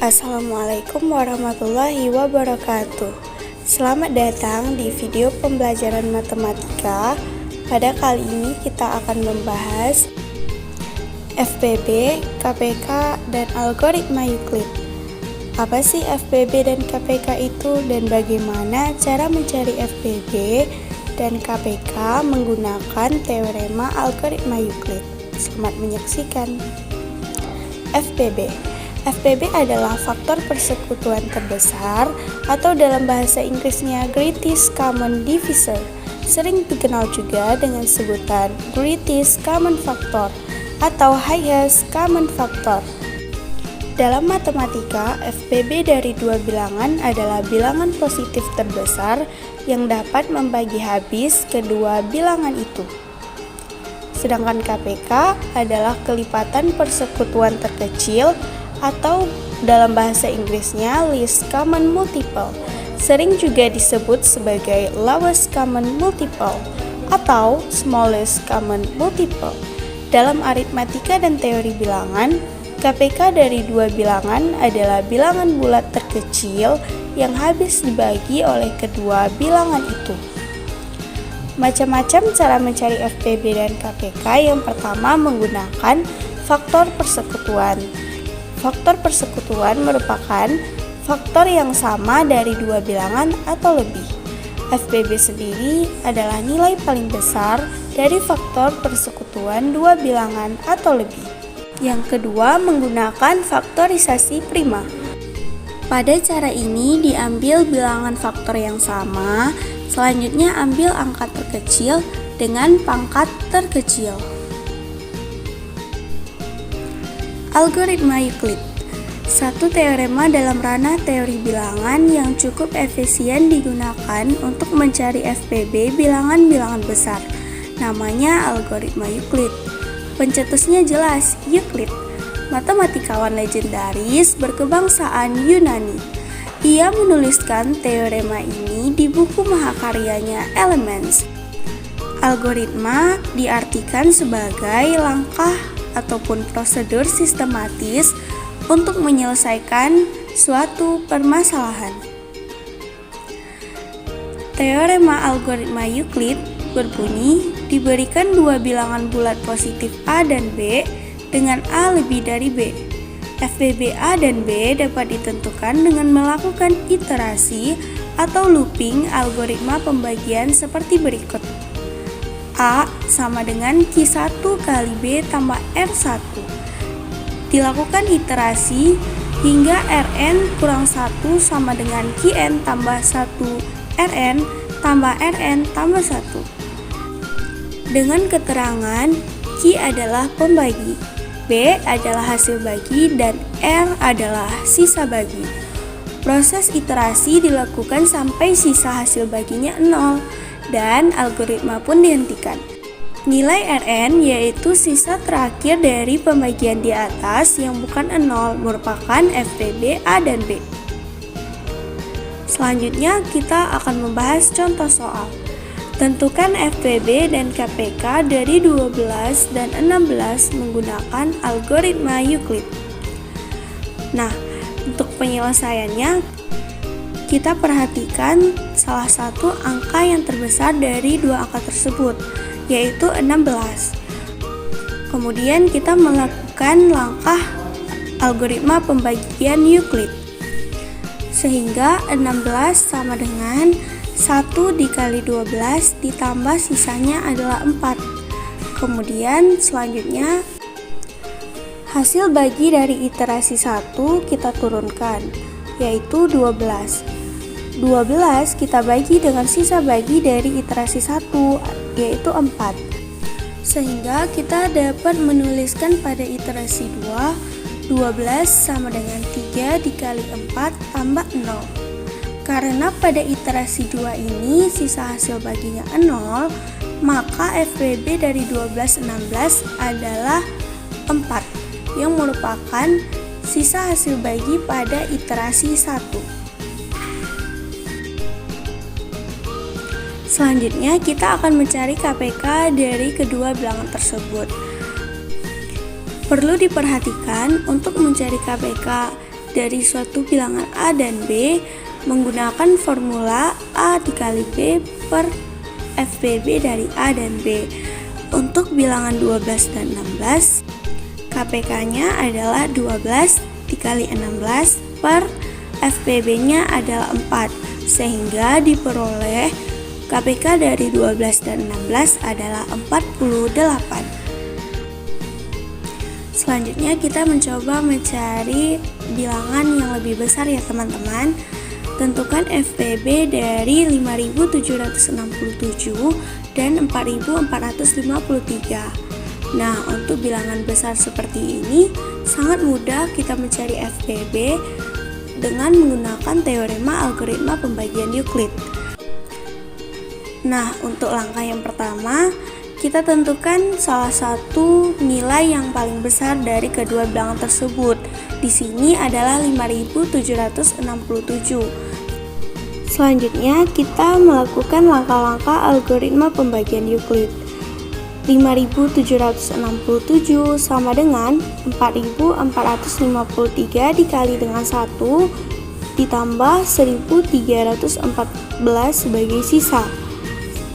Assalamualaikum warahmatullahi wabarakatuh. Selamat datang di video pembelajaran matematika. Pada kali ini kita akan membahas FPB, KPK, dan algoritma Euclid. Apa sih FPB dan KPK itu dan bagaimana cara mencari FPB dan KPK menggunakan teorema algoritma Euclid? Selamat menyaksikan. FPB adalah faktor persekutuan terbesar atau dalam bahasa Inggrisnya Greatest Common Divisor, sering dikenal juga dengan sebutan Greatest Common Factor atau Highest Common Factor. Dalam matematika, FPB dari dua bilangan adalah bilangan positif terbesar yang dapat membagi habis kedua bilangan itu. Sedangkan KPK adalah kelipatan persekutuan terkecil atau dalam bahasa Inggrisnya least common multiple, sering juga disebut sebagai lowest common multiple atau smallest common multiple. Dalam aritmatika dan teori bilangan, KPK dari dua bilangan adalah bilangan bulat terkecil yang habis dibagi oleh kedua bilangan itu. Macam-macam cara mencari FPB dan KPK. Yang pertama menggunakan faktor persekutuan. Faktor persekutuan merupakan faktor yang sama dari dua bilangan atau lebih. FPB sendiri adalah nilai paling besar dari faktor persekutuan dua bilangan atau lebih. Yang kedua menggunakan faktorisasi prima. Pada cara ini diambil bilangan faktor yang sama, selanjutnya ambil angka terkecil dengan pangkat terkecil. Algoritma Euclid, satu teorema dalam ranah teori bilangan yang cukup efisien digunakan untuk mencari FPB bilangan-bilangan besar. Namanya algoritma Euclid. Pencetusnya jelas, Euclid, matematikawan legendaris berkebangsaan Yunani. Ia menuliskan teorema ini di buku mahakaryanya Elements. Algoritma diartikan sebagai langkah ataupun prosedur sistematis untuk menyelesaikan suatu permasalahan. Teorema algoritma Euclid berbunyi, diberikan dua bilangan bulat positif A dan B dengan A lebih dari B. FPB A dan B dapat ditentukan dengan melakukan iterasi atau looping algoritma pembagian seperti berikut. A sama dengan Q1 kali B tambah R1. Dilakukan iterasi hingga Rn kurang 1 sama dengan Qn tambah 1 Rn tambah Rn tambah 1. Dengan keterangan Q adalah pembagi, B adalah hasil bagi, dan R adalah sisa bagi. Proses iterasi dilakukan sampai sisa hasil baginya 0 dan algoritma pun dihentikan. Nilai Rn yaitu sisa terakhir dari pembagian di atas yang bukan 0 merupakan FPB A dan B. Selanjutnya kita akan membahas contoh soal. Tentukan FPB dan KPK dari 12 dan 16 menggunakan algoritma Euclid. Nah, untuk penyelesaiannya kita perhatikan salah satu angka yang terbesar dari dua angka tersebut, yaitu 16. Kemudian kita melakukan langkah algoritma pembagian Euclid. Sehingga 16 sama dengan 1 dikali 12 ditambah sisanya adalah 4. Kemudian selanjutnya hasil bagi dari iterasi 1 kita turunkan, yaitu 12. 12 kita bagi dengan sisa bagi dari iterasi 1, yaitu 4. Sehingga kita dapat menuliskan pada iterasi 2, 12 sama dengan 3 dikali 4 tambah 0. Karena pada iterasi 2 ini sisa hasil baginya 0, maka FPB dari 12-16 adalah 4, yang merupakan sisa hasil bagi pada iterasi 1. Selanjutnya kita akan mencari KPK dari kedua bilangan tersebut. Perlu diperhatikan untuk mencari KPK dari suatu bilangan A dan B menggunakan formula A dikali B per FBB dari A dan B. Untuk bilangan 12 dan 16, KPK-nya adalah 12 dikali 16 per FBB-nya adalah 4, sehingga diperoleh KPK dari 12 dan 16 adalah 48. Selanjutnya kita mencoba mencari bilangan yang lebih besar ya teman-teman. Tentukan FBB dari 5767 dan 4453. Nah, untuk bilangan besar seperti ini sangat mudah kita mencari FBB dengan menggunakan teorema algoritma pembagian Euclid. Nah, untuk langkah yang pertama, kita tentukan salah satu nilai yang paling besar dari kedua bilangan tersebut. Di sini adalah 5767. Selanjutnya, kita melakukan langkah-langkah algoritma pembagian Euclid. 5767 sama dengan 4453 dikali dengan 1 ditambah 1314 sebagai sisa.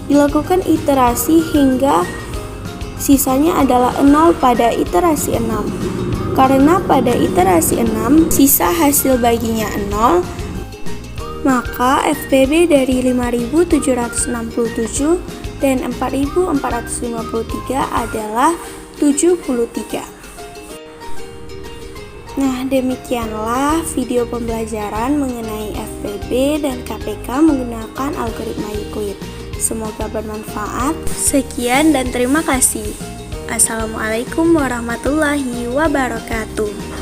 Dilakukan iterasi hingga sisanya adalah 0 pada iterasi 6. Karena pada iterasi 6 sisa hasil baginya 0, maka FBB dari 5767 dan 4453 adalah 73. Nah, demikianlah video pembelajaran mengenai FBB dan KPK menggunakan algoritma Euclid. Semoga bermanfaat. Sekian dan terima kasih. Assalamualaikum warahmatullahi wabarakatuh.